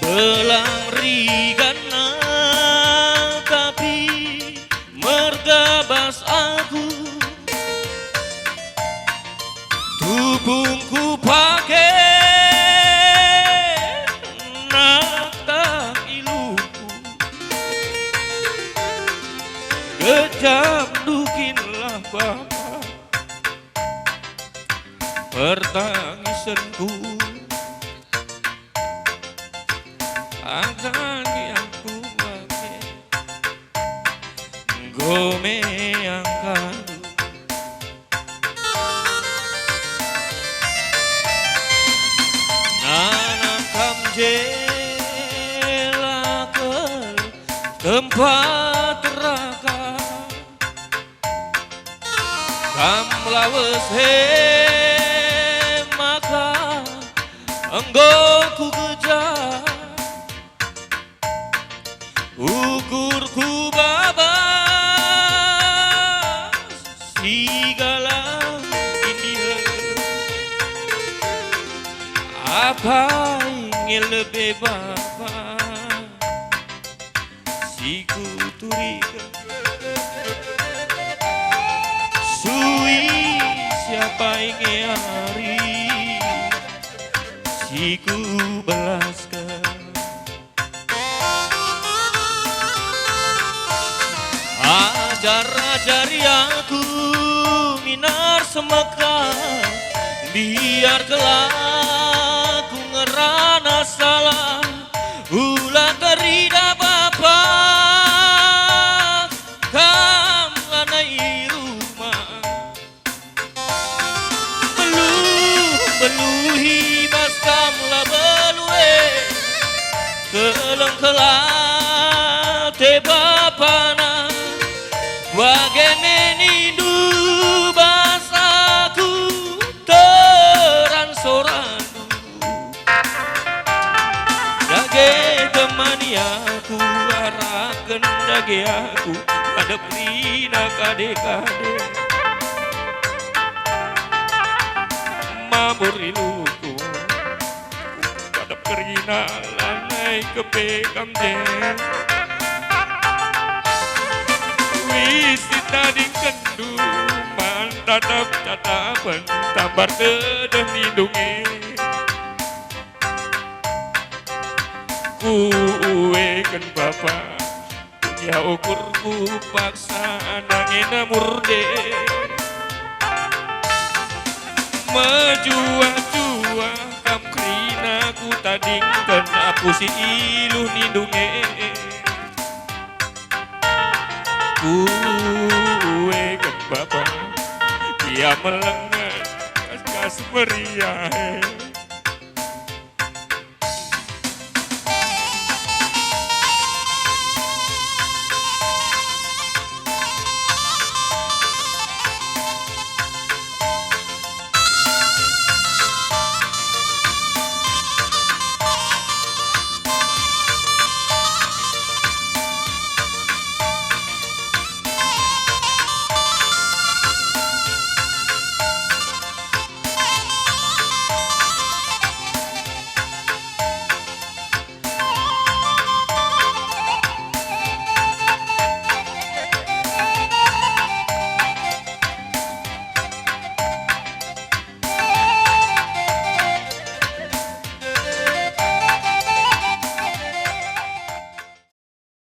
Telang rigana tapi mergabas aku, tubuhku pakai nata iluku, kejam dukinlah Bapa pertangisanku. Akan aku pakai gome angkat nanam jela ke tempat neraka, kam lawes he maka enggo ku kejar. Ukurku babas segala ini, apa ingin lebih Bapa si kuturikan sui siapa ingin hari si ku belaskan. Ajar-ajari aku minar semeka, biar kelak ku ngerana salah ulah kerida Bapa kam lanai rumah beluhi bas kam la belue keleng kelak te Bapana Wagemenidu basaku teran soranu, dage temani aku arakan dage aku ada prina kade-kade mabur iluku ada prina lanai kepekam jen. Isi tadi kendu man tatap-tatapan tambar tedeh lindungi kuwekan Bapa punya ukurku paksa nangina murde menjua-jua kam krina ku tadingkan aku si iluh lindungi kuwekan Bapa dia melengah kas meriah.